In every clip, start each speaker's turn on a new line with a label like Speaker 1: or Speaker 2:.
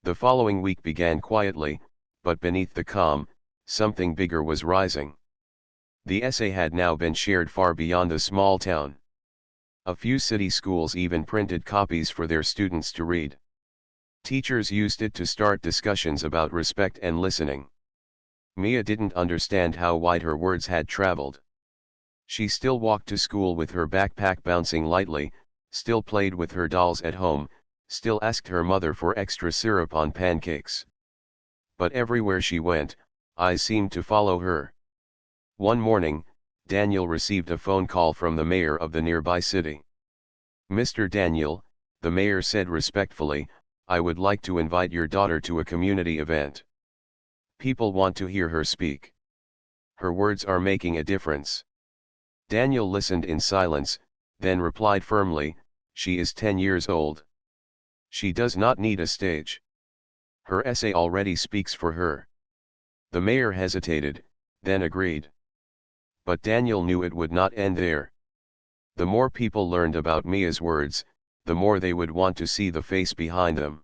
Speaker 1: The following week began quietly, but beneath the calm, something bigger was rising. The essay had now been shared far beyond the small town. A few city schools even printed copies for their students to read. Teachers used it to start discussions about respect and listening. Mia didn't understand how wide her words had traveled. She still walked to school with her backpack bouncing lightly, still played with her dolls at home, still asked her mother for extra syrup on pancakes. But everywhere she went, eyes seemed to follow her. One morning, Daniel received a phone call from the mayor of the nearby city. "Mr. Daniel," the mayor said respectfully, "I would like to invite your daughter to a community event. People want to hear her speak. Her words are making a difference." Daniel listened in silence, then replied firmly, "She is 10 years old. She does not need a stage. Her essay already speaks for her." The mayor hesitated, then agreed. But Daniel knew it would not end there. The more people learned about Mia's words, the more they would want to see the face behind them.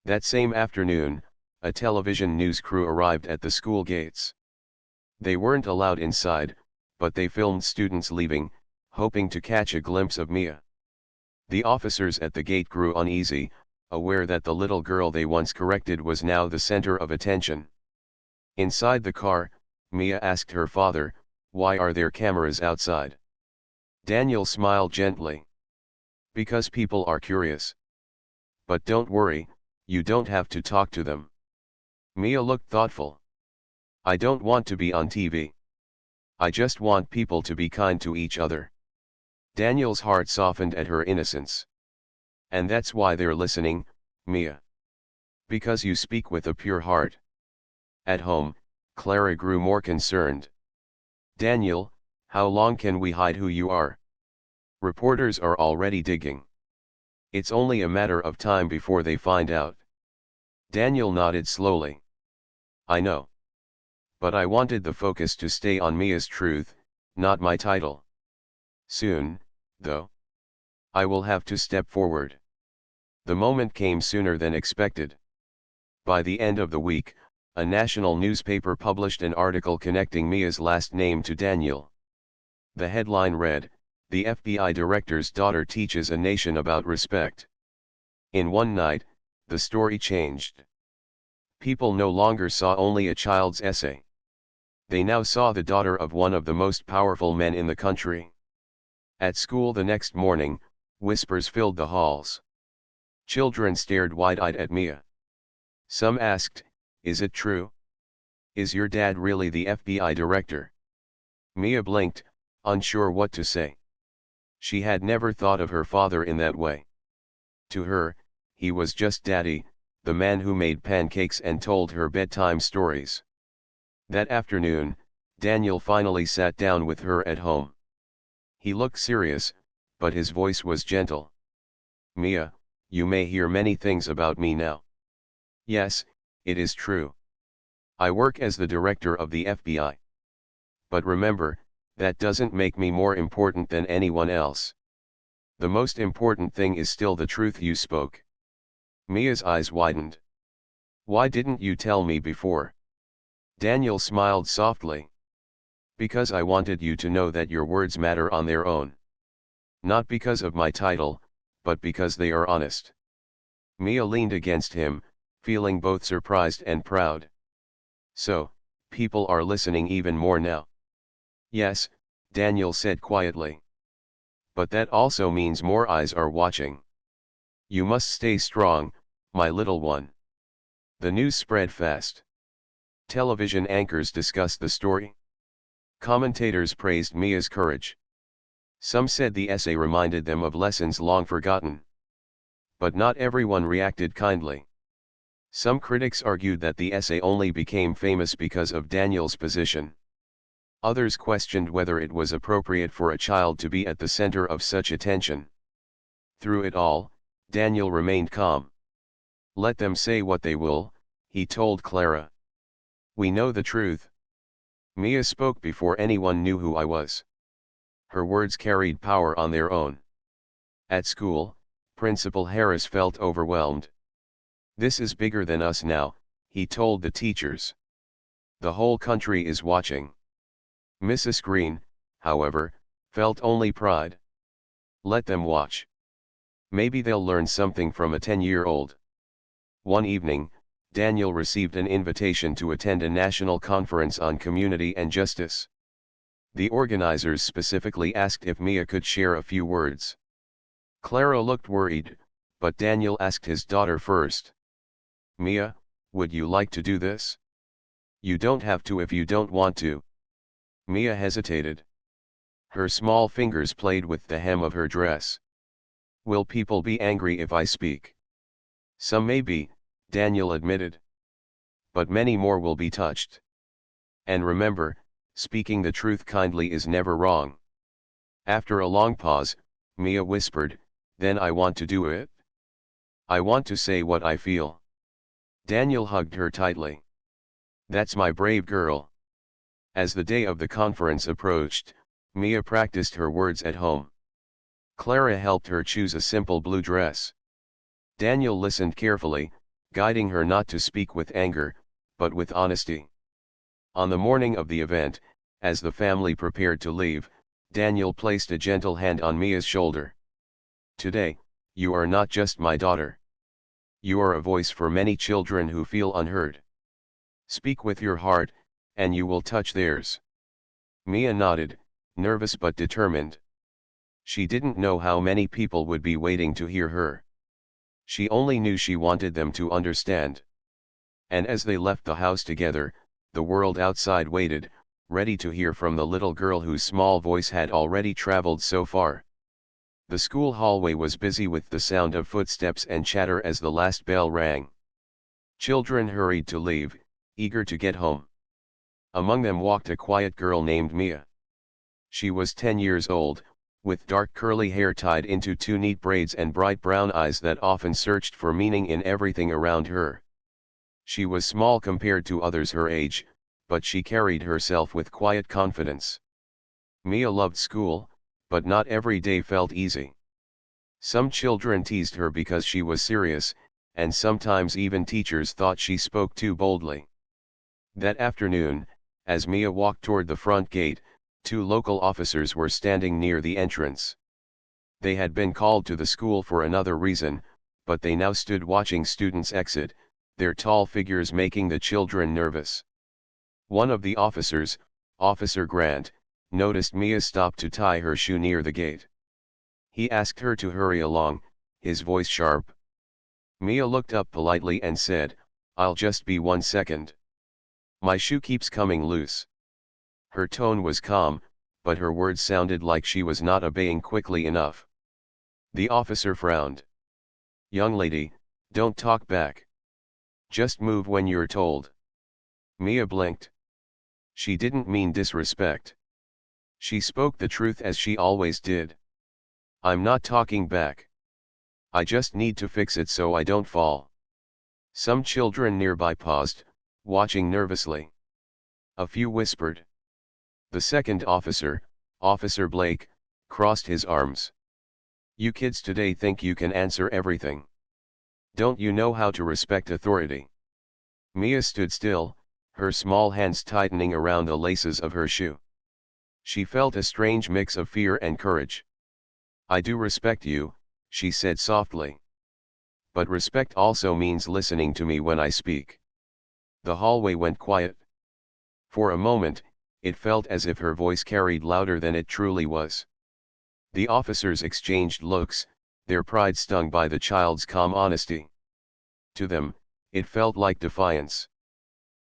Speaker 1: That same afternoon, a television news crew arrived at the school gates. They weren't allowed inside, but they filmed students leaving, hoping to catch a glimpse of Mia. The officers at the gate grew uneasy, aware that the little girl they once corrected was now the center of attention. Inside the car, Mia asked her father, "Why are there cameras outside?" Daniel smiled gently. "Because people are curious. But don't worry, you don't have to talk to them." Mia looked thoughtful. "I don't want to be on TV. I just want people to be kind to each other." Daniel's heart softened at her innocence. "And that's why they're listening, Mia. Because you speak with a pure heart." At home, Clara grew more concerned. "Daniel, how long can we hide who you are? Reporters are already digging. It's only a matter of time before they find out." Daniel nodded slowly. "I know. But I wanted the focus to stay on Mia's truth, not my title. Soon, though, I will have to step forward." The moment came sooner than expected. By the end of the week, a national newspaper published an article connecting Mia's last name to Daniel. The headline read, "The FBI Director's Daughter Teaches a Nation About Respect." In one night, the story changed. People no longer saw only a child's essay. They now saw the daughter of one of the most powerful men in the country. At school the next morning, whispers filled the halls. Children stared wide-eyed at Mia. Some asked, "Is it true? Is your dad really the FBI director?" Mia blinked, unsure what to say. She had never thought of her father in that way. To her, he was just Daddy, the man who made pancakes and told her bedtime stories. That afternoon, Daniel finally sat down with her at home. He looked serious, but his voice was gentle. "Mia, you may hear many things about me now. Yes, it is true. I work as the director of the FBI. But remember, that doesn't make me more important than anyone else. The most important thing is still the truth you spoke." Mia's eyes widened. "Why didn't you tell me before?" Daniel smiled softly. "Because I wanted you to know that your words matter on their own. Not because of my title, but because they are honest." Mia leaned against him, feeling both surprised and proud. "So, people are listening even more now." "Yes," Daniel said quietly. "But that also means more eyes are watching. You must stay strong, my little one." The news spread fast. Television anchors discussed the story. Commentators praised Mia's courage. Some said the essay reminded them of lessons long forgotten. But not everyone reacted kindly. Some critics argued that the essay only became famous because of Daniel's position. Others questioned whether it was appropriate for a child to be at the center of such attention. Through it all, Daniel remained calm. "Let them say what they will," he told Clara. "We know the truth. Mia spoke before anyone knew who I was." Her words carried power on their own. At school, Principal Harris felt overwhelmed. "This is bigger than us now," he told the teachers. "The whole country is watching." Mrs. Green, however, felt only pride. Let them watch. Maybe they'll learn something from a 10-year-old. One evening, Daniel received an invitation to attend a national conference on community and justice. The organizers specifically asked if Mia could share a few words. Clara looked worried, but Daniel asked his daughter first. "Mia, would you like to do this?" "You don't have to if you don't want to." Mia hesitated. Her small fingers played with the hem of her dress. "Will people be angry if I speak?" "Some may be," Daniel admitted. "But many more will be touched. And remember, speaking the truth kindly is never wrong." After a long pause, Mia whispered, "Then I want to do it. I want to say what I feel." Daniel hugged her tightly. "That's my brave girl." As the day of the conference approached, Mia practiced her words at home. Clara helped her choose a simple blue dress. Daniel listened carefully, guiding her not to speak with anger, but with honesty. On the morning of the event, as the family prepared to leave, Daniel placed a gentle hand on Mia's shoulder. "Today, you are not just my daughter. You are a voice for many children who feel unheard. Speak with your heart, and you will touch theirs." Mia nodded, nervous but determined. She didn't know how many people would be waiting to hear her. She only knew she wanted them to understand. And as they left the house together, the world outside waited, ready to hear from the little girl whose small voice had already traveled so far. The school hallway was busy with the sound of footsteps and chatter as the last bell rang. Children hurried to leave, eager to get home. Among them walked a quiet girl named Mia. She was 10 years old, with dark curly hair tied into two neat braids and bright brown eyes that often searched for meaning in everything around her. She was small compared to others her age, but she carried herself with quiet confidence. Mia loved school, but not every day felt easy. Some children teased her because she was serious, and sometimes even teachers thought she spoke too boldly. That afternoon, as Mia walked toward the front gate, two local officers were standing near the entrance. They had been called to the school for another reason, but they now stood watching students exit, their tall figures making the children nervous. One of the officers, Officer Grant, noticed Mia stop to tie her shoe near the gate. He asked her to hurry along, his voice sharp. Mia looked up politely and said, "I'll just be 1 second. My shoe keeps coming loose." Her tone was calm, but her words sounded like she was not obeying quickly enough. The officer frowned. "Young lady, don't talk back. Just move when you're told." Mia blinked. She didn't mean disrespect. She spoke the truth as she always did. "I'm not talking back. I just need to fix it so I don't fall." Some children nearby paused, watching nervously. A few whispered. The second officer, Officer Blake, crossed his arms. "You kids today think you can answer everything. Don't you know how to respect authority?" Mia stood still, her small hands tightening around the laces of her shoe. She felt a strange mix of fear and courage. "I do respect you," she said softly. "But respect also means listening to me when I speak." The hallway went quiet. For a moment, it felt as if her voice carried louder than it truly was. The officers exchanged looks, their pride stung by the child's calm honesty. To them, it felt like defiance.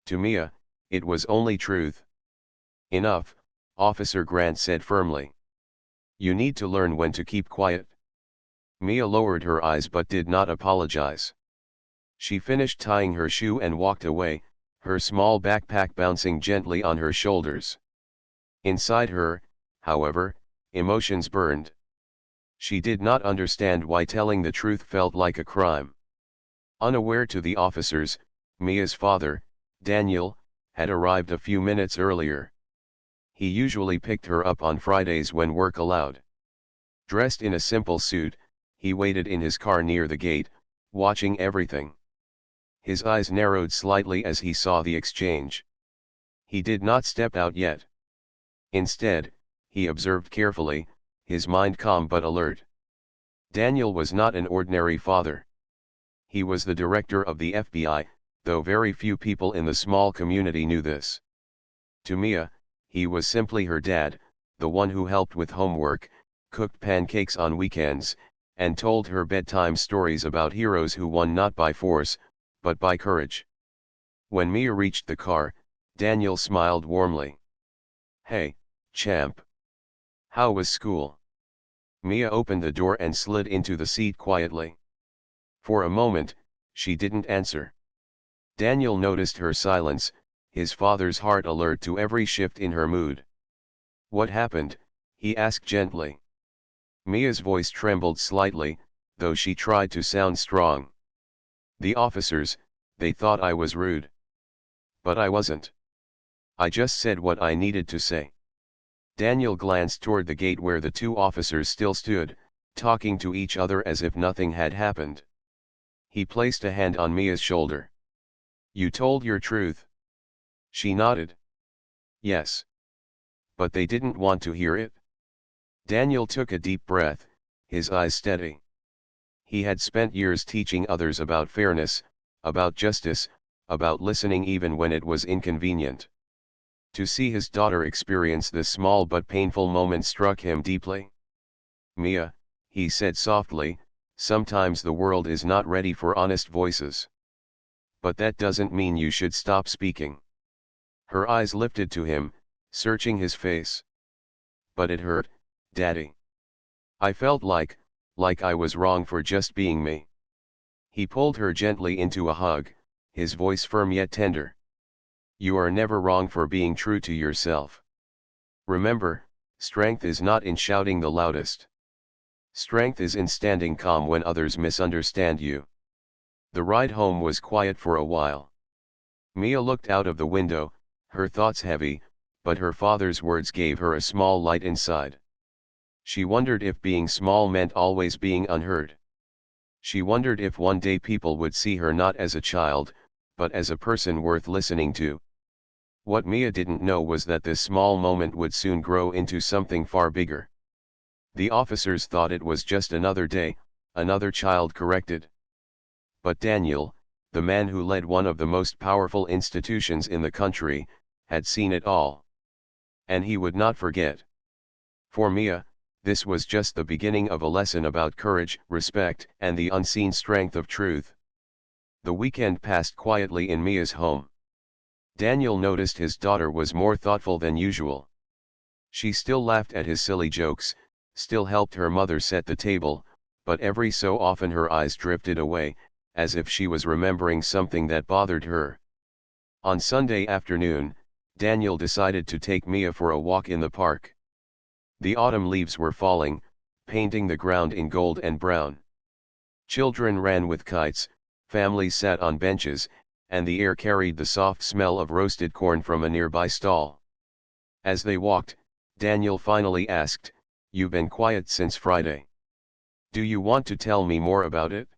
Speaker 1: To Mia, it was only truth. "Enough," Officer Grant said firmly. "You need to learn when to keep quiet." Mia lowered her eyes but did not apologize. She finished tying her shoe and walked away, her small backpack bouncing gently on her shoulders. Inside her, however, emotions burned. She did not understand why telling the truth felt like a crime. Unaware to the officers, Mia's father, Daniel, had arrived a few minutes earlier. He usually picked her up on Fridays when work allowed. Dressed in a simple suit, he waited in his car near the gate, watching everything. His eyes narrowed slightly as he saw the exchange. He did not step out yet. Instead, he observed carefully, his mind calm but alert. Daniel was not an ordinary father. He was the director of the FBI, though very few people in the small community knew this. To Mia, he was simply her dad, the one who helped with homework, cooked pancakes on weekends, and told her bedtime stories about heroes who won not by force, but by courage. When Mia reached the car, Daniel smiled warmly. "Hey, champ. How was school?" Mia opened the door and slid into the seat quietly. For a moment, she didn't answer. Daniel noticed her silence, his father's heart alert to every shift in her mood. "What happened?" he asked gently. Mia's voice trembled slightly, though she tried to sound strong. "The officers, they thought I was rude. But I wasn't. I just said what I needed to say." Daniel glanced toward the gate where the two officers still stood, talking to each other as if nothing had happened. He placed a hand on Mia's shoulder. "You told your truth?" She nodded. "Yes. But they didn't want to hear it." Daniel took a deep breath, his eyes steady. He had spent years teaching others about fairness, about justice, about listening even when it was inconvenient. To see his daughter experience this small but painful moment struck him deeply. "Mia," he said softly, "sometimes the world is not ready for honest voices. But that doesn't mean you should stop speaking." Her eyes lifted to him, searching his face. "But it hurt, Daddy. I felt like I was wrong for just being me." He pulled her gently into a hug, his voice firm yet tender. "You are never wrong for being true to yourself. Remember, strength is not in shouting the loudest. Strength is in standing calm when others misunderstand you." The ride home was quiet for a while. Mia looked out of the window, her thoughts heavy, but her father's words gave her a small light inside. She wondered if being small meant always being unheard. She wondered if one day people would see her not as a child, but as a person worth listening to. What Mia didn't know was that this small moment would soon grow into something far bigger. The officers thought it was just another day, another child corrected. But Daniel, the man who led one of the most powerful institutions in the country, had seen it all. And he would not forget. For Mia, this was just the beginning of a lesson about courage, respect, and the unseen strength of truth. The weekend passed quietly in Mia's home. Daniel noticed his daughter was more thoughtful than usual. She still laughed at his silly jokes, still helped her mother set the table, but every so often her eyes drifted away, as if she was remembering something that bothered her. On Sunday afternoon, Daniel decided to take Mia for a walk in the park. The autumn leaves were falling, painting the ground in gold and brown. Children ran with kites, families sat on benches, and the air carried the soft smell of roasted corn from a nearby stall. As they walked, Daniel finally asked, "You've been quiet since Friday. Do you want to tell me more about it?"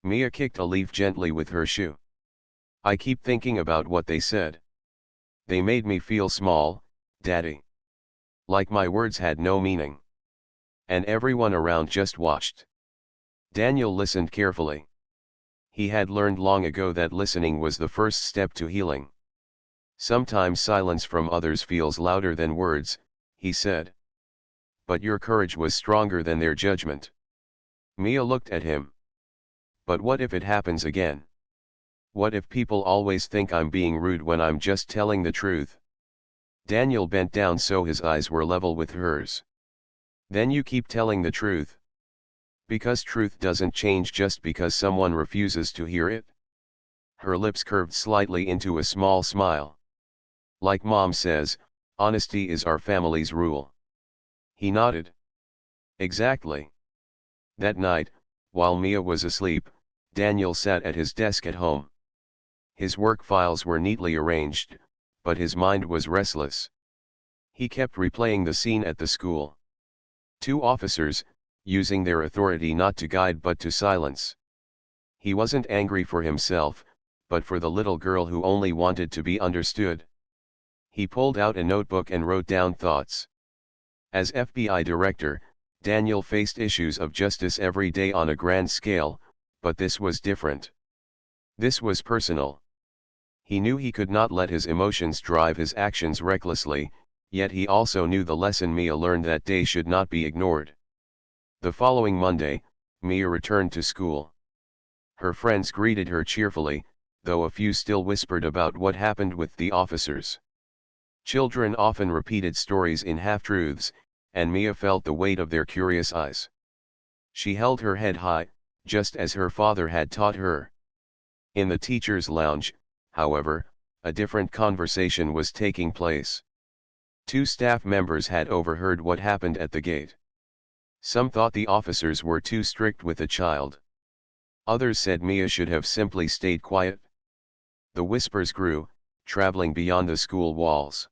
Speaker 1: Mia kicked a leaf gently with her shoe. "I keep thinking about what they said. They made me feel small, Daddy. Like my words had no meaning. And everyone around just watched." Daniel listened carefully. He had learned long ago that listening was the first step to healing. "Sometimes silence from others feels louder than words," he said. "But your courage was stronger than their judgment." Mia looked at him. "But what if it happens again? What if people always think I'm being rude when I'm just telling the truth?" Daniel bent down so his eyes were level with hers. "Then you keep telling the truth. Because truth doesn't change just because someone refuses to hear it." Her lips curved slightly into a small smile. "Like Mom says, honesty is our family's rule." He nodded. "Exactly." That night, while Mia was asleep, Daniel sat at his desk at home. His work files were neatly arranged, but his mind was restless. He kept replaying the scene at the school. Two officers, using their authority not to guide but to silence. He wasn't angry for himself, but for the little girl who only wanted to be understood. He pulled out a notebook and wrote down thoughts. As FBI director, Daniel faced issues of justice every day on a grand scale, but this was different. This was personal. He knew he could not let his emotions drive his actions recklessly, yet he also knew the lesson Mia learned that day should not be ignored. The following Monday, Mia returned to school. Her friends greeted her cheerfully, though a few still whispered about what happened with the officers. Children often repeated stories in half-truths, and Mia felt the weight of their curious eyes. She held her head high, just as her father had taught her. In the teacher's lounge, however, a different conversation was taking place. Two staff members had overheard what happened at the gate. Some thought the officers were too strict with the child. Others said Mia should have simply stayed quiet. The whispers grew, traveling beyond the school walls.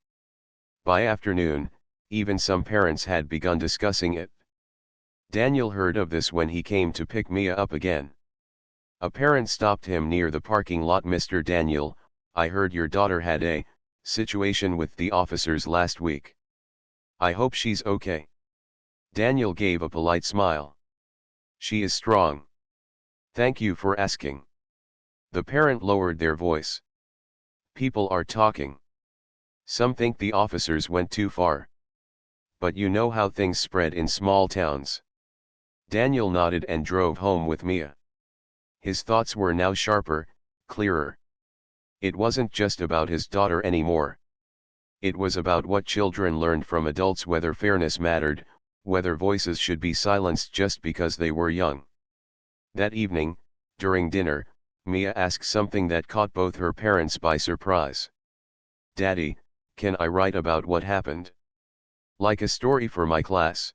Speaker 1: By afternoon, even some parents had begun discussing it. Daniel heard of this when he came to pick Mia up again. A parent stopped him near the parking lot. "Mr. Daniel, I heard your daughter had a situation with the officers last week. I hope she's okay." Daniel gave a polite smile. "She is strong. Thank you for asking." The parent lowered their voice. "People are talking. Some think the officers went too far. But you know how things spread in small towns." Daniel nodded and drove home with Mia. His thoughts were now sharper, clearer. It wasn't just about his daughter anymore. It was about what children learned from adults, whether fairness mattered, whether voices should be silenced just because they were young. That evening, during dinner, Mia asked something that caught both her parents by surprise. "Daddy, can I write about what happened? Like a story for my class?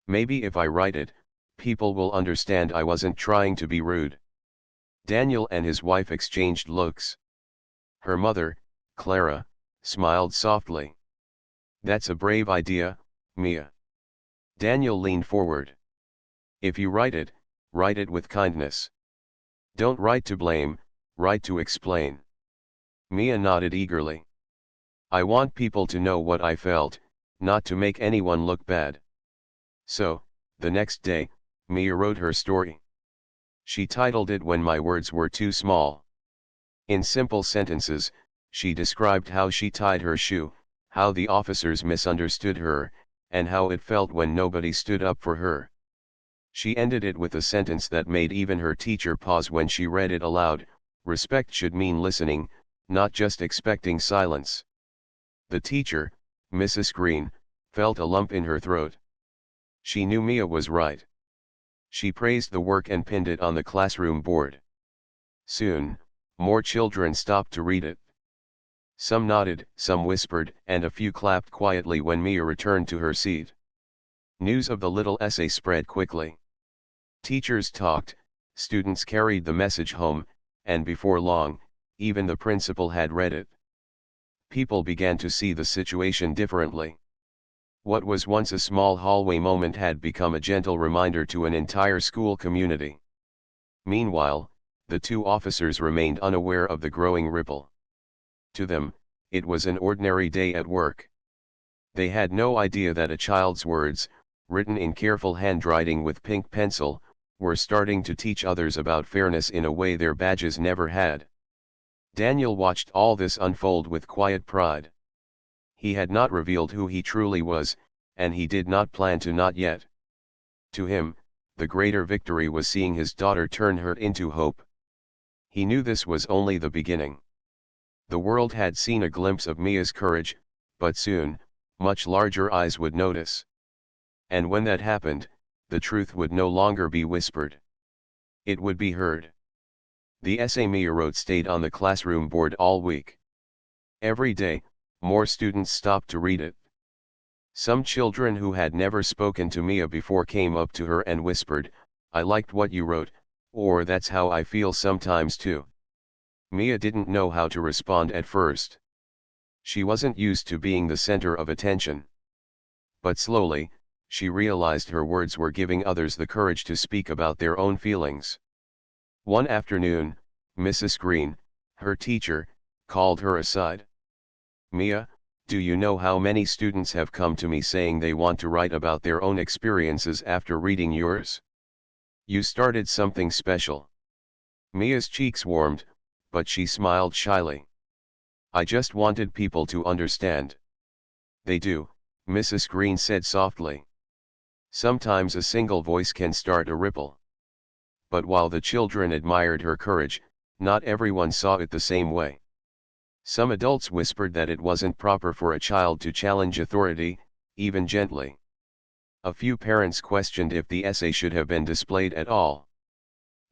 Speaker 1: Maybe if I write it, people will understand I wasn't trying to be rude." Daniel and his wife exchanged looks. Her mother, Clara, smiled softly. "That's a brave idea, Mia." Daniel leaned forward. "If you write it with kindness. Don't write to blame, write to explain." Mia nodded eagerly. "I want people to know what I felt, not to make anyone look bad." So, the next day, Mia wrote her story. She titled it "When My Words Were Too Small." In simple sentences, she described how she tied her shoe, how the officers misunderstood her, and how it felt when nobody stood up for her. She ended it with a sentence that made even her teacher pause when she read it aloud: "Respect should mean listening, not just expecting silence." The teacher, Mrs. Green, felt a lump in her throat. She knew Mia was right. She praised the work and pinned it on the classroom board. Soon, more children stopped to read it. Some nodded, some whispered, and a few clapped quietly when Mia returned to her seat. News of the little essay spread quickly. Teachers talked, students carried the message home, and before long, even the principal had read it. People began to see the situation differently. What was once a small hallway moment had become a gentle reminder to an entire school community. Meanwhile, the two officers remained unaware of the growing ripple. To them, it was an ordinary day at work. They had no idea that a child's words, written in careful handwriting with pink pencil, were starting to teach others about fairness in a way their badges never had. Daniel watched all this unfold with quiet pride. He had not revealed who he truly was, and he did not plan to, not yet. To him, the greater victory was seeing his daughter turn hurt into hope. He knew this was only the beginning. The world had seen a glimpse of Mia's courage, but soon, much larger eyes would notice. And when that happened, the truth would no longer be whispered. It would be heard. The essay Mia wrote stayed on the classroom board all week. Every day, more students stopped to read it. Some children who had never spoken to Mia before came up to her and whispered, "I liked what you wrote," or "That's how I feel sometimes too." Mia didn't know how to respond at first. She wasn't used to being the center of attention. But slowly, she realized her words were giving others the courage to speak about their own feelings. One afternoon, Mrs. Green, Her teacher called her aside. "Mia, do you know how many students have come to me saying they want to write about their own experiences after reading yours? You started something special." Mia's cheeks warmed, but she smiled shyly. "I just wanted people to understand." "They do," Mrs. Green said softly. "Sometimes a single voice can start a ripple." But while the children admired her courage, not everyone saw it the same way. Some adults whispered that it wasn't proper for a child to challenge authority, even gently. A few parents questioned if the essay should have been displayed at all.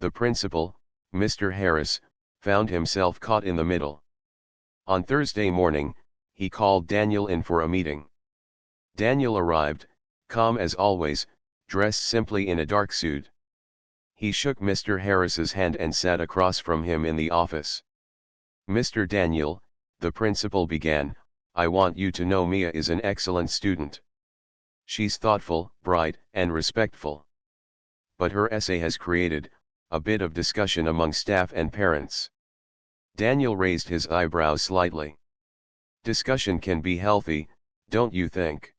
Speaker 1: The principal, Mr. Harris, found himself caught in the middle. On Thursday morning, he called Daniel in for a meeting. Daniel arrived, calm as always, dressed simply in a dark suit. He shook Mr. Harris's hand and sat across from him in the office. "Mr. Daniel," the principal began, "I want you to know Mia is an excellent student. She's thoughtful, bright, and respectful. But her essay has created a bit of discussion among staff and parents." Daniel raised his eyebrows slightly. "Discussion can be healthy, don't you think?"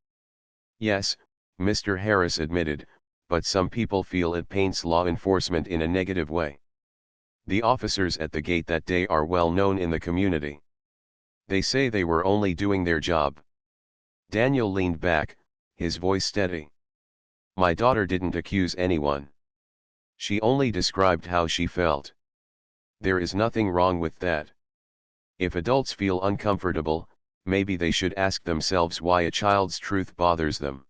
Speaker 1: "Yes," Mr. Harris admitted, "but some people feel it paints law enforcement in a negative way. The officers at the gate that day are well known in the community. They say they were only doing their job." Daniel leaned back, his voice steady. "My daughter didn't accuse anyone. She only described how she felt. There is nothing wrong with that. If adults feel uncomfortable, maybe they should ask themselves why a child's truth bothers them."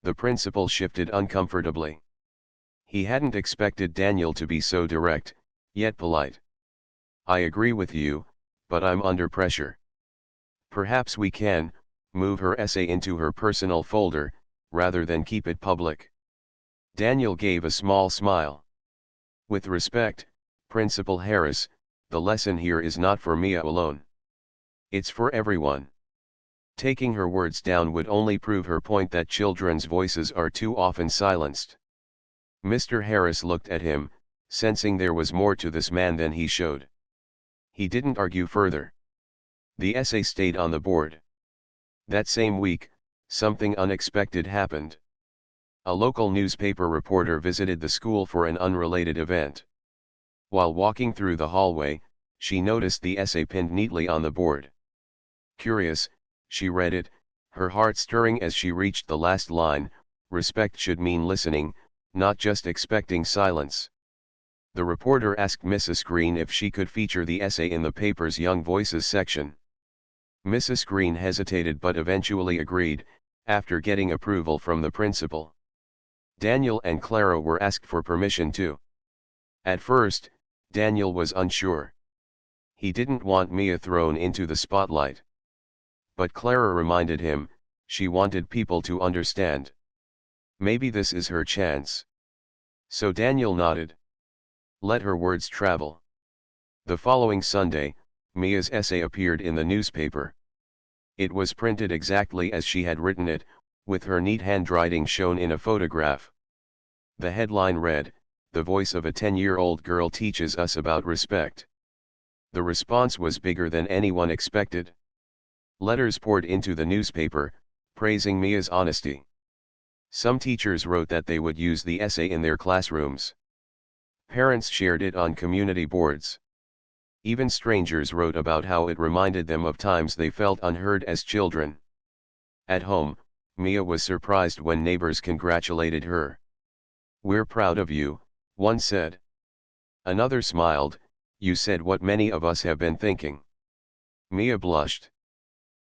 Speaker 1: The principal shifted uncomfortably. He hadn't expected Daniel to be so direct, yet polite. "I agree with you, but I'm under pressure. Perhaps we can move her essay into her personal folder, rather than keep it public." Daniel gave a small smile. "With respect, Principal Harris, the lesson here is not for Mia alone. It's for everyone. Taking her words down would only prove her point that children's voices are too often silenced." Mr. Harris looked at him, sensing there was more to this man than he showed. He didn't argue further. The essay stayed on the board. That same week, something unexpected happened. A local newspaper reporter visited the school for an unrelated event. While walking through the hallway, she noticed the essay pinned neatly on the board. Curious, she read it, her heart stirring as she reached the last line: "Respect should mean listening, not just expecting silence." The reporter asked Mrs. Green if she could feature the essay in the paper's Young Voices section. Mrs. Green hesitated but eventually agreed, after getting approval from the principal. Daniel and Clara were asked for permission too. At first, Daniel was unsure. He didn't want Mia thrown into the spotlight. But Clara reminded him, she wanted people to understand. Maybe this is her chance. So Daniel nodded. Let her words travel. The following Sunday, Mia's essay appeared in the newspaper. It was printed exactly as she had written it, with her neat handwriting shown in a photograph. The headline read, "The voice of a 10-year-old girl teaches us about respect." The response was bigger than anyone expected. Letters poured into the newspaper, praising Mia's honesty. Some teachers wrote that they would use the essay in their classrooms. Parents shared it on community boards. Even strangers wrote about how it reminded them of times they felt unheard as children. At home, Mia was surprised when neighbors congratulated her. "We're proud of you," one said. Another smiled, "You said what many of us have been thinking." Mia blushed.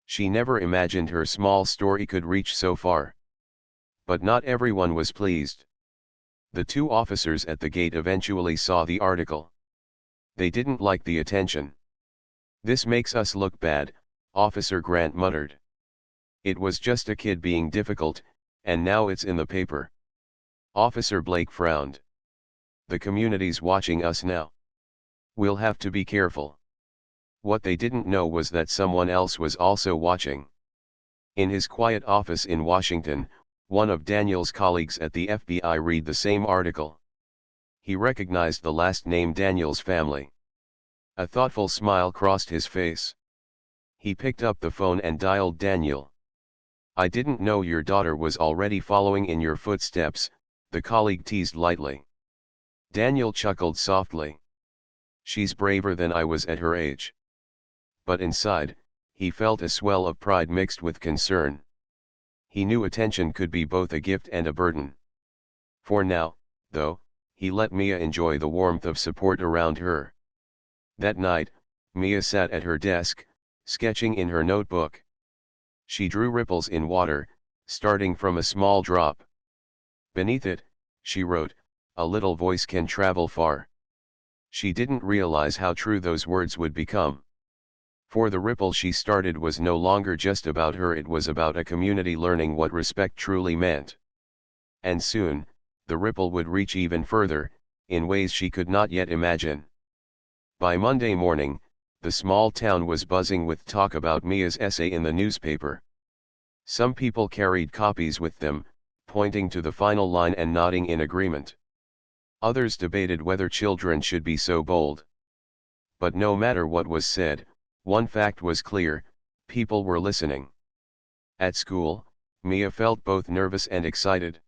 Speaker 1: She never imagined her small story could reach so far. But not everyone was pleased. The two officers at the gate eventually saw the article. They didn't like the attention. "This makes us look bad," Officer Grant muttered. "It was just a kid being difficult, and now it's in the paper." Officer Blake frowned. "The community's watching us now. We'll have to be careful." What they didn't know was that someone else was also watching. In his quiet office in Washington, one of Daniel's colleagues at the FBI read the same article. He recognized the last name Daniel's family. A thoughtful smile crossed his face. He picked up the phone and dialed Daniel. "I didn't know your daughter was already following in your footsteps," the colleague teased lightly. Daniel chuckled softly. "She's braver than I was at her age." But inside, he felt a swell of pride mixed with concern. He knew attention could be both a gift and a burden. For now, though, he let Mia enjoy the warmth of support around her. That night, Mia sat at her desk, sketching in her notebook. She drew ripples in water, starting from a small drop. Beneath it, she wrote, "A little voice can travel far." She didn't realize how true those words would become. For the ripple she started was no longer just about her, it was about a community learning what respect truly meant. And soon, the ripple would reach even further, in ways she could not yet imagine. By Monday morning, the small town was buzzing with talk about Mia's essay in the newspaper. Some people carried copies with them, pointing to the final line and nodding in agreement. Others debated whether children should be so bold. But no matter what was said, one fact was clear: people were listening. At school, Mia felt both nervous and excited.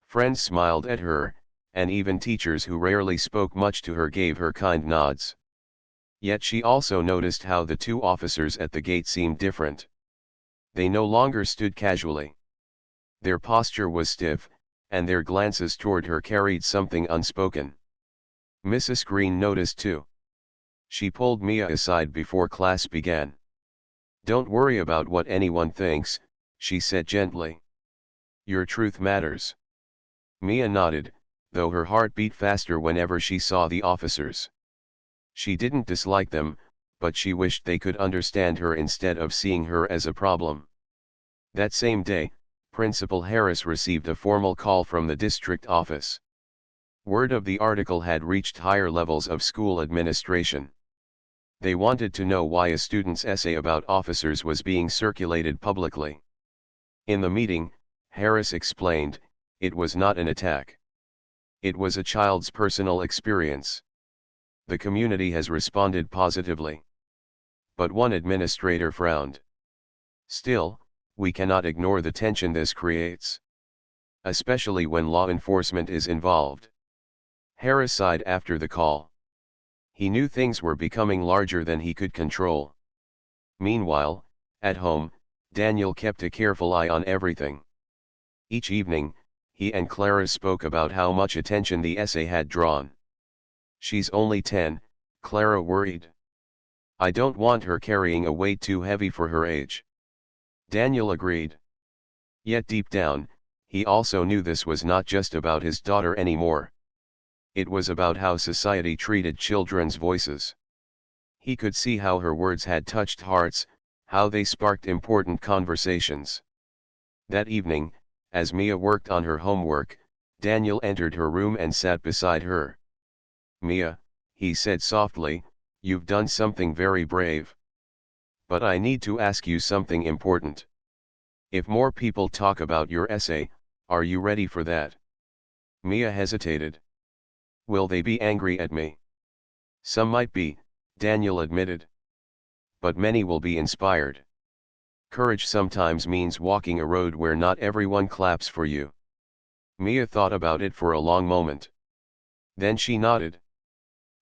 Speaker 1: Friends smiled at her, and even teachers who rarely spoke much to her gave her kind nods. Yet she also noticed how the two officers at the gate seemed different. They no longer stood casually. Their posture was stiff, and their glances toward her carried something unspoken. Mrs. Green noticed too. She pulled Mia aside before class began. "Don't worry about what anyone thinks," she said gently. "Your truth matters." Mia nodded, though her heart beat faster whenever she saw the officers. She didn't dislike them, but she wished they could understand her instead of seeing her as a problem. That same day, Principal Harris received a formal call from the district office. Word of the article had reached higher levels of school administration. They wanted to know why a student's essay about officers was being circulated publicly. In the meeting, Harris explained, it was not an attack. It was a child's personal experience. The community has responded positively. But one administrator frowned. "Still, we cannot ignore the tension this creates. Especially when law enforcement is involved." Harris sighed after the call. He knew things were becoming larger than he could control. Meanwhile, at home, Daniel kept a careful eye on everything. Each evening, he and Clara spoke about how much attention the essay had drawn. "She's only 10, Clara worried. "I don't want her carrying a weight too heavy for her age." Daniel agreed. Yet deep down, he also knew this was not just about his daughter anymore. It was about how society treated children's voices. He could see how her words had touched hearts, how they sparked important conversations. That evening, as Mia worked on her homework, Daniel entered her room and sat beside her. "Mia," he said softly, "you've done something very brave. But I need to ask you something important. If more people talk about your essay, are you ready for that?" Mia hesitated. "Will they be angry at me?" "Some might be," Daniel admitted. "But many will be inspired. Courage sometimes means walking a road where not everyone claps for you." Mia thought about it for a long moment. Then she nodded.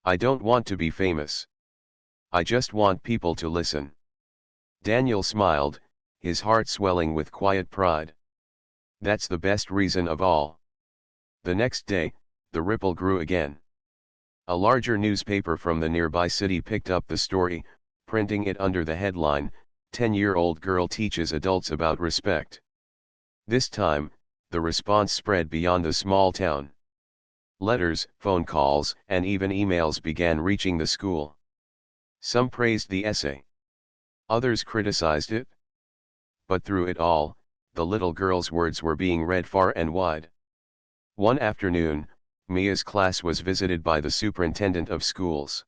Speaker 1: "I don't want to be famous. I just want people to listen." Daniel smiled, his heart swelling with quiet pride. "That's the best reason of all." The next day, the ripple grew again. A larger newspaper from the nearby city picked up the story, printing it under the headline, "10-year-old girl teaches adults about respect." This time, the response spread beyond the small town. Letters, phone calls, and even emails began reaching the school. Some praised the essay. Others criticized it. But through it all, the little girl's words were being read far and wide. One afternoon, Mia's class was visited by the superintendent of schools.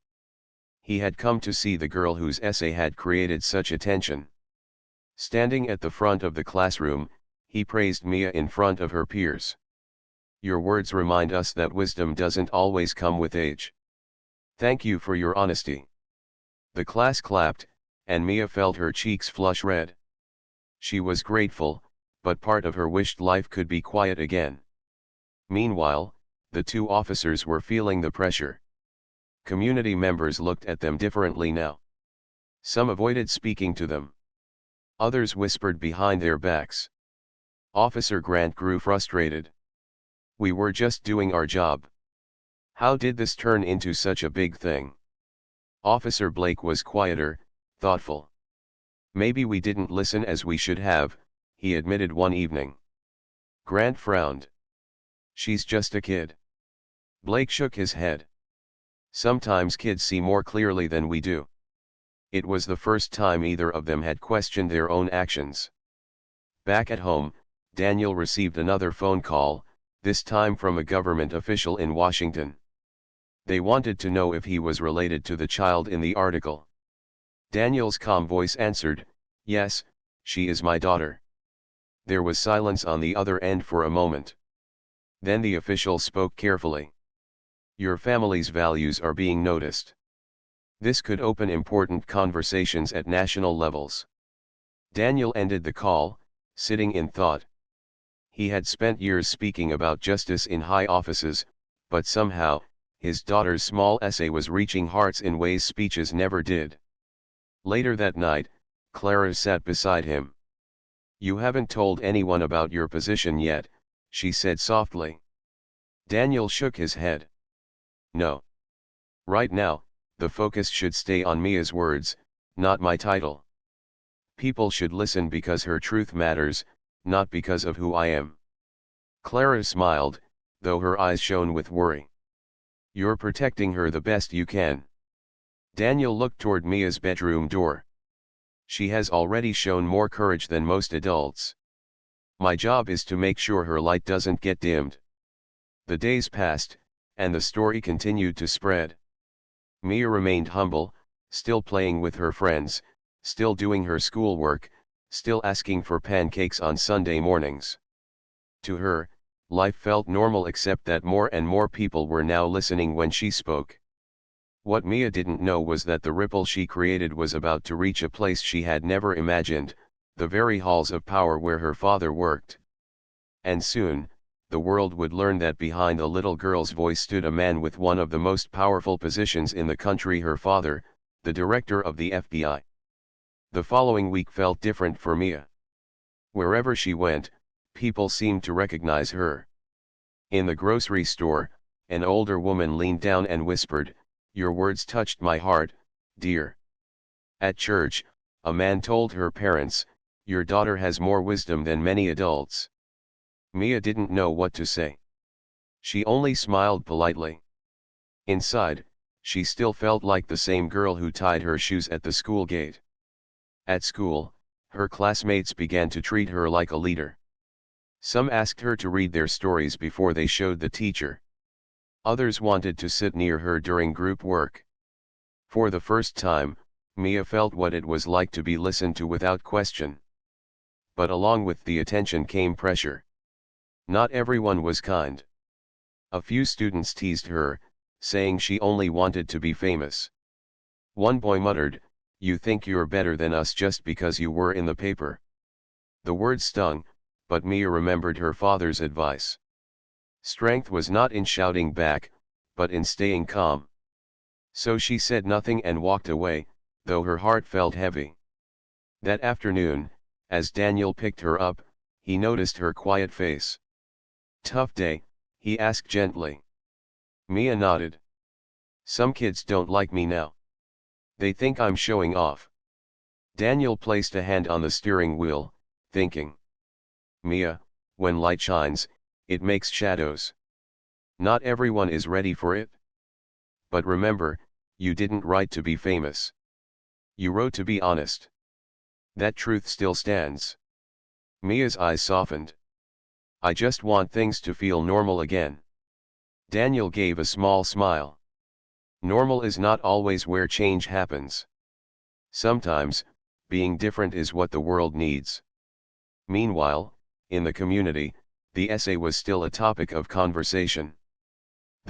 Speaker 1: He had come to see the girl whose essay had created such attention. Standing at the front of the classroom, he praised Mia in front of her peers. "Your words remind us that wisdom doesn't always come with age. Thank you for your honesty. The class clapped, and Mia felt her cheeks flush red. She was grateful, but part of her wished life could be quiet again. Meanwhile, the two officers were feeling the pressure. Community members looked at them differently now. Some avoided speaking to them. Others whispered behind their backs. Officer Grant grew frustrated. We were just doing our job. How did this turn into such a big thing? Officer Blake was quieter, thoughtful. Maybe we didn't listen as we should have, he admitted one evening. Grant frowned. She's just a kid. Blake shook his head. Sometimes kids see more clearly than we do. It was the first time either of them had questioned their own actions. Back at home, Daniel received another phone call, this time from a government official in Washington. They wanted to know if he was related to the child in the article. Daniel's calm voice answered, "Yes, she is my daughter." There was silence on the other end for a moment. Then the official spoke carefully. "Your family's values are being noticed. This could open important conversations at national levels." Daniel ended the call, sitting in thought. He had spent years speaking about justice in high offices, but somehow, his daughter's small essay was reaching hearts in ways speeches never did. Later that night, Clara sat beside him. "You haven't told anyone about your position yet," she said softly. Daniel shook his head. "No. Right now, the focus should stay on Mia's words, not my title. People should listen because her truth matters, not because of who I am." Clara smiled, though her eyes shone with worry. "You're protecting her the best you can." Daniel looked toward Mia's bedroom door. "She has already shown more courage than most adults. My job is to make sure her light doesn't get dimmed." The days passed, and the story continued to spread. Mia remained humble, still playing with her friends, still doing her schoolwork, still asking for pancakes on Sunday mornings. To her, life felt normal except that more and more people were now listening when she spoke. What Mia didn't know was that the ripple she created was about to reach a place she had never imagined, the very halls of power where her father worked. And soon, the world would learn that behind the little girl's voice stood a man with one of the most powerful positions in the country, her father, the director of the FBI. The following week felt different for Mia. Wherever she went, people seemed to recognize her. In the grocery store, an older woman leaned down and whispered, "Your words touched my heart, dear." At church, a man told her parents, "Your daughter has more wisdom than many adults." Mia didn't know what to say. She only smiled politely. Inside, she still felt like the same girl who tied her shoes at the school gate. At school, her classmates began to treat her like a leader. Some asked her to read their stories before they showed the teacher. Others wanted to sit near her during group work. For the first time, Mia felt what it was like to be listened to without question. But along with the attention came pressure. Not everyone was kind. A few students teased her, saying she only wanted to be famous. One boy muttered, "You think you're better than us just because you were in the paper." The words stung, but Mia remembered her father's advice. Strength was not in shouting back, but in staying calm. So she said nothing and walked away, though her heart felt heavy. That afternoon, as Daniel picked her up, he noticed her quiet face. "Tough day?" he asked gently. Mia nodded. "Some kids don't like me now. They think I'm showing off." Daniel placed a hand on the steering wheel, thinking. "Mia, when light shines, it makes shadows. Not everyone is ready for it. But remember, you didn't write to be famous. You wrote to be honest. That truth still stands." Mia's eyes softened. "I just want things to feel normal again." Daniel gave a small smile. Normal is not always where change happens. Sometimes, being different is what the world needs. Meanwhile, in the community, the essay was still a topic of conversation.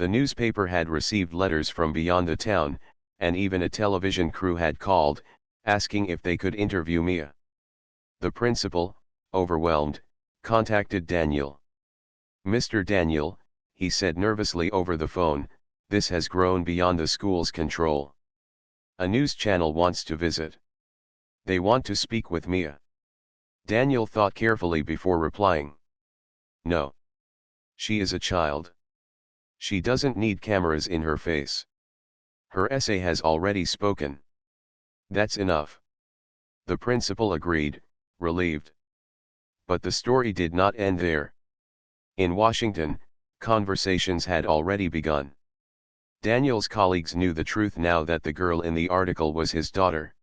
Speaker 1: The newspaper had received letters from beyond the town, and even a television crew had called, asking if they could interview Mia. The principal, overwhelmed, contacted Daniel. "Mr. Daniel," he said nervously over the phone, "this has grown beyond the school's control. A news channel wants to visit. They want to speak with Mia." Daniel thought carefully before replying. "No. She is a child. She doesn't need cameras in her face. Her essay has already spoken. That's enough." The principal agreed, relieved. But the story did not end there. In Washington, conversations had already begun. Daniel's colleagues knew the truth now that the girl in the article was his daughter.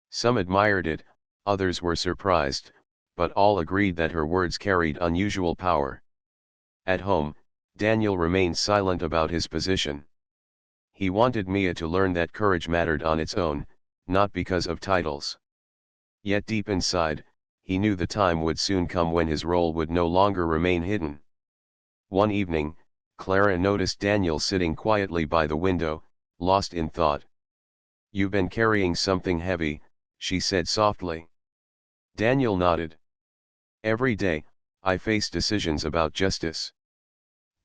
Speaker 1: Some admired it, others were surprised, but all agreed that her words carried unusual power. At home, Daniel remained silent about his position. He wanted Mia to learn that courage mattered on its own, not because of titles. Yet deep inside, he knew the time would soon come when his role would no longer remain hidden. One evening, Clara noticed Daniel sitting quietly by the window, lost in thought. "You've been carrying something heavy," she said softly. Daniel nodded. "Every day, I face decisions about justice.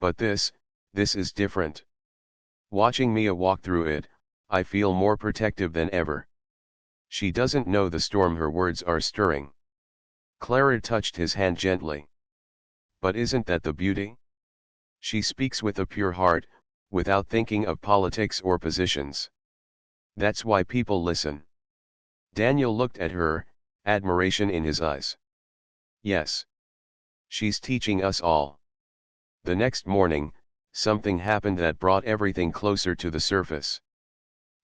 Speaker 1: But this is different. Watching Mia walk through it, I feel more protective than ever. She doesn't know the storm her words are stirring." Clara touched his hand gently. "But isn't that the beauty? She speaks with a pure heart, without thinking of politics or positions. That's why people listen." Daniel looked at her, admiration in his eyes. "Yes. She's teaching us all." The next morning, something happened that brought everything closer to the surface.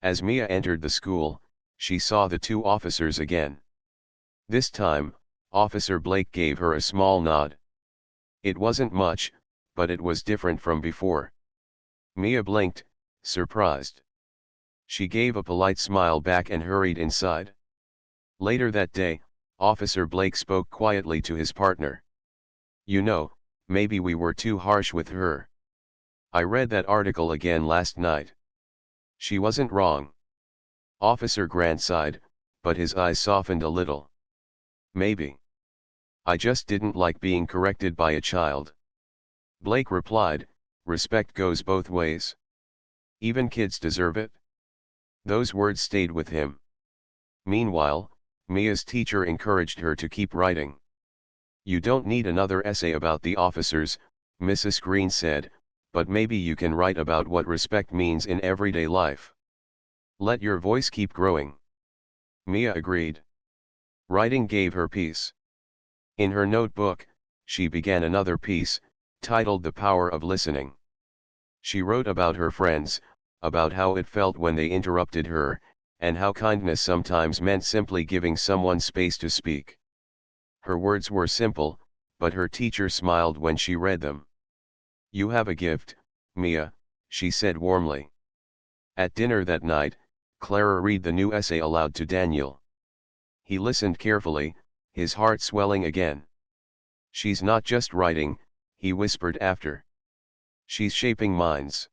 Speaker 1: As Mia entered the school, she saw the two officers again. This time, Officer Blake gave her a small nod. It wasn't much, but it was different from before. Mia blinked, surprised. She gave a polite smile back and hurried inside. Later that day, Officer Blake spoke quietly to his partner. "You know, maybe we were too harsh with her. I read that article again last night. She wasn't wrong." Officer Grant sighed, but his eyes softened a little. "Maybe. I just didn't like being corrected by a child." Blake replied, "Respect goes both ways. Even kids deserve it." Those words stayed with him. Meanwhile, Mia's teacher encouraged her to keep writing. "You don't need another essay about the officers," Mrs. Green said, "but maybe you can write about what respect means in everyday life. Let your voice keep growing." Mia agreed. Writing gave her peace. In her notebook, she began another piece, titled "The Power of Listening." She wrote about her friends, about how it felt when they interrupted her, and how kindness sometimes meant simply giving someone space to speak. Her words were simple, but her teacher smiled when she read them. "You have a gift, Mia," she said warmly. At dinner that night, Clara read the new essay aloud to Daniel. He listened carefully, his heart swelling again. "She's not just writing," he whispered after. "She's shaping minds."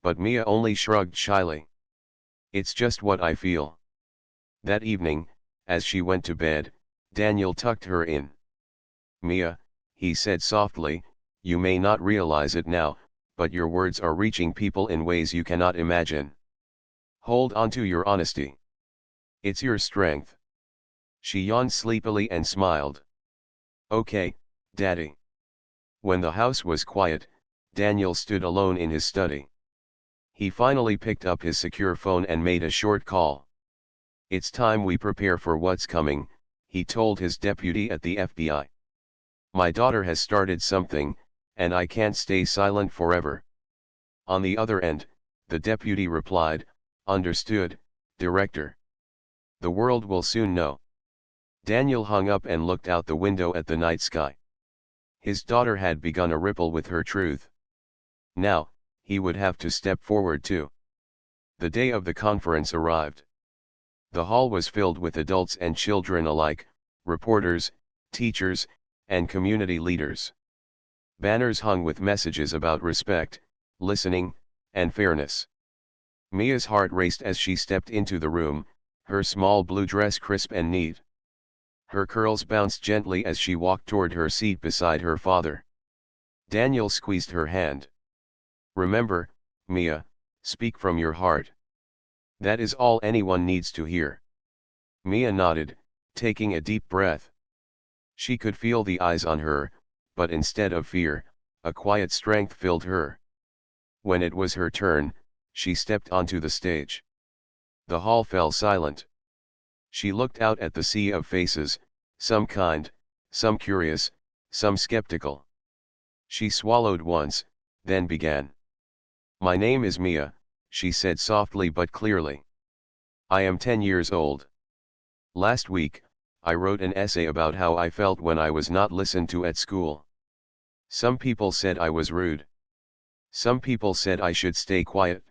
Speaker 1: But Mia only shrugged shyly. "It's just what I feel." That evening, as she went to bed, Daniel tucked her in. "Mia," he said softly, "you may not realize it now, but your words are reaching people in ways you cannot imagine. Hold on to your honesty. It's your strength." She yawned sleepily and smiled. "Okay, Daddy." When the house was quiet, Daniel stood alone in his study. He finally picked up his secure phone and made a short call. "It's time we prepare for what's coming," he told his deputy at the FBI. "My daughter has started something, and I can't stay silent forever." On the other end, the deputy replied, "Understood, Director. The world will soon know." Daniel hung up and looked out the window at the night sky. His daughter had begun a ripple with her truth. Now, he would have to step forward too. The day of the conference arrived. The hall was filled with adults and children alike, reporters, teachers, and community leaders. Banners hung with messages about respect, listening, and fairness. Mia's heart raced as she stepped into the room, her small blue dress crisp and neat. Her curls bounced gently as she walked toward her seat beside her father. Daniel squeezed her hand. "Remember, Mia, speak from your heart. That is all anyone needs to hear." Mia nodded, taking a deep breath. She could feel the eyes on her, but instead of fear, a quiet strength filled her. When it was her turn, she stepped onto the stage. The hall fell silent. She looked out at the sea of faces, some kind, some curious, some skeptical. She swallowed once, then began. "My name is Mia," she said softly but clearly. "I am 10 years old. Last week, I wrote an essay about how I felt when I was not listened to at school. Some people said I was rude. Some people said I should stay quiet.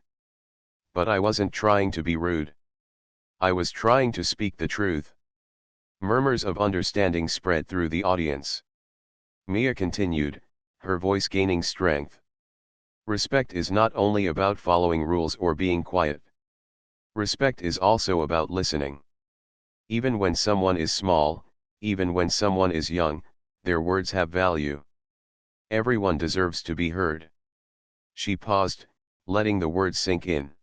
Speaker 1: But I wasn't trying to be rude. I was trying to speak the truth." Murmurs of understanding spread through the audience. Mia continued, her voice gaining strength. "Respect is not only about following rules or being quiet. Respect is also about listening. Even when someone is small, even when someone is young, their words have value. Everyone deserves to be heard." She paused, letting the words sink in.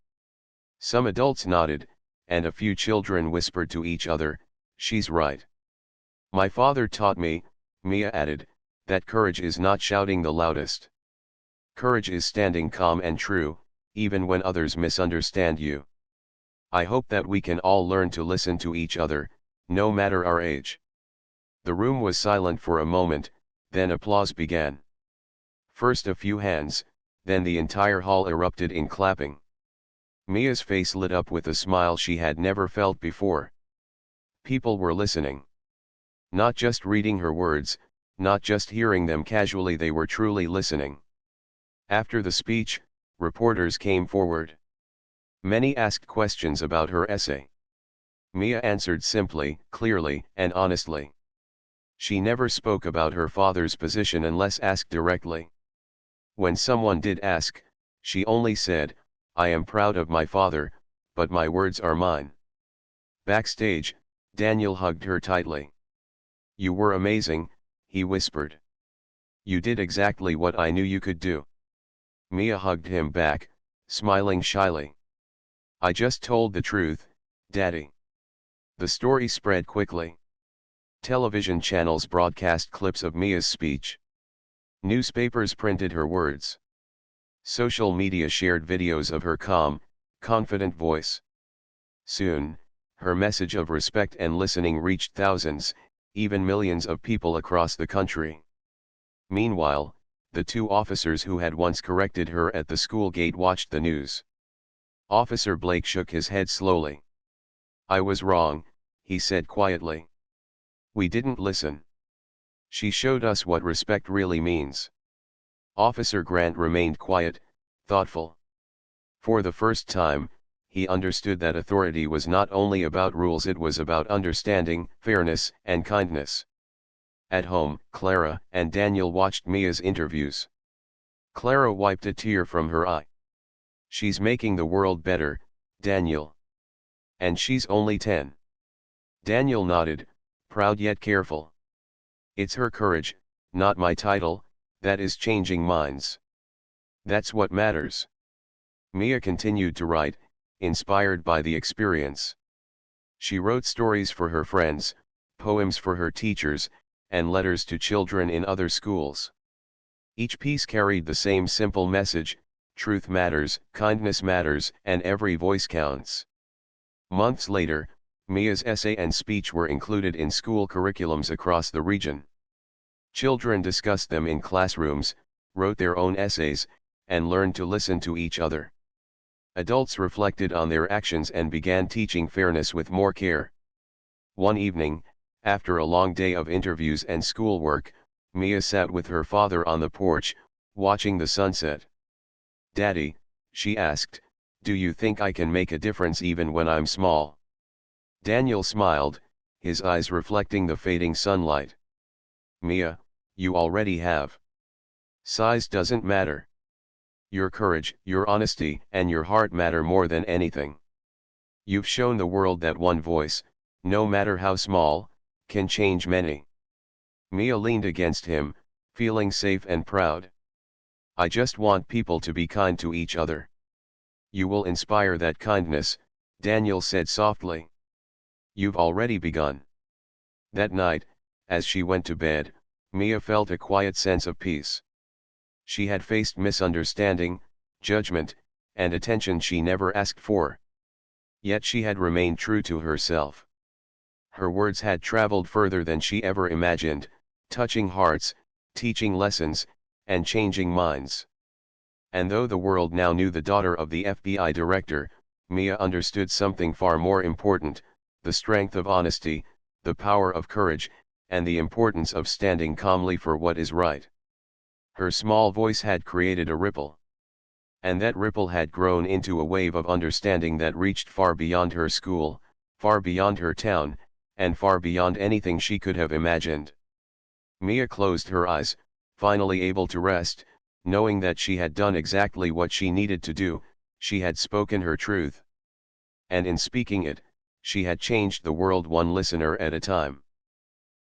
Speaker 1: Some adults nodded, and a few children whispered to each other, "She's right." "My father taught me," Mia added, "that courage is not shouting the loudest. Courage is standing calm and true, even when others misunderstand you." I hope that we can all learn to listen to each other, no matter our age. The room was silent for a moment, then applause began. First a few hands, then the entire hall erupted in clapping. Mia's face lit up with a smile she had never felt before. People were listening. Not just reading her words, not just hearing them casually, they were truly listening. After the speech, reporters came forward. Many asked questions about her essay. Mia answered simply, clearly, and honestly. She never spoke about her father's position unless asked directly. When someone did ask, she only said, "I am proud of my father, but my words are mine." Backstage, Daniel hugged her tightly. "You were amazing," he whispered. "You did exactly what I knew you could do." Mia hugged him back, smiling shyly. "I just told the truth, Daddy." The story spread quickly. Television channels broadcast clips of Mia's speech. Newspapers printed her words. Social media shared videos of her calm, confident voice. Soon, her message of respect and listening reached thousands, even millions of people across the country. Meanwhile, the two officers who had once corrected her at the school gate watched the news. Officer Blake shook his head slowly. "I was wrong," he said quietly. "We didn't listen. She showed us what respect really means." Officer Grant remained quiet, thoughtful. For the first time, he understood that authority was not only about rules, it was about understanding, fairness, and kindness. At home, Clara and Daniel watched Mia's interviews. Clara wiped a tear from her eye. "She's making the world better, Daniel. And she's only 10. Daniel nodded, proud yet careful. "It's her courage, not my title, that is changing minds. That's what matters." Mia continued to write, inspired by the experience. She wrote stories for her friends, poems for her teachers, and letters to children in other schools. Each piece carried the same simple message: truth matters, kindness matters, and every voice counts. Months later, Mia's essay and speech were included in school curriculums across the region. Children discussed them in classrooms, wrote their own essays, and learned to listen to each other. Adults reflected on their actions and began teaching fairness with more care. One evening, after a long day of interviews and schoolwork, Mia sat with her father on the porch, watching the sunset. "Daddy," she asked, "do you think I can make a difference even when I'm small?" Daniel smiled, his eyes reflecting the fading sunlight. "Mia, you already have. Size doesn't matter. Your courage, your honesty, and your heart matter more than anything. You've shown the world that one voice, no matter how small, can change many. Mia leaned against him, feeling safe and proud. I just want people to be kind to each other. You will inspire that kindness, Daniel said softly. You've already begun. That night, as she went to bed, Mia felt a quiet sense of peace. She had faced misunderstanding, judgment, and attention she never asked for. Yet she had remained true to herself. Her words had traveled further than she ever imagined, touching hearts, teaching lessons, and changing minds. And though the world now knew the daughter of the FBI director, Mia understood something far more important: the strength of honesty, the power of courage, and the importance of standing calmly for what is right. Her small voice had created a ripple. And that ripple had grown into a wave of understanding that reached far beyond her school, far beyond her town, and far beyond anything she could have imagined. Mia closed her eyes, finally able to rest, knowing that she had done exactly what she needed to do. She had spoken her truth. And in speaking it, she had changed the world one listener at a time.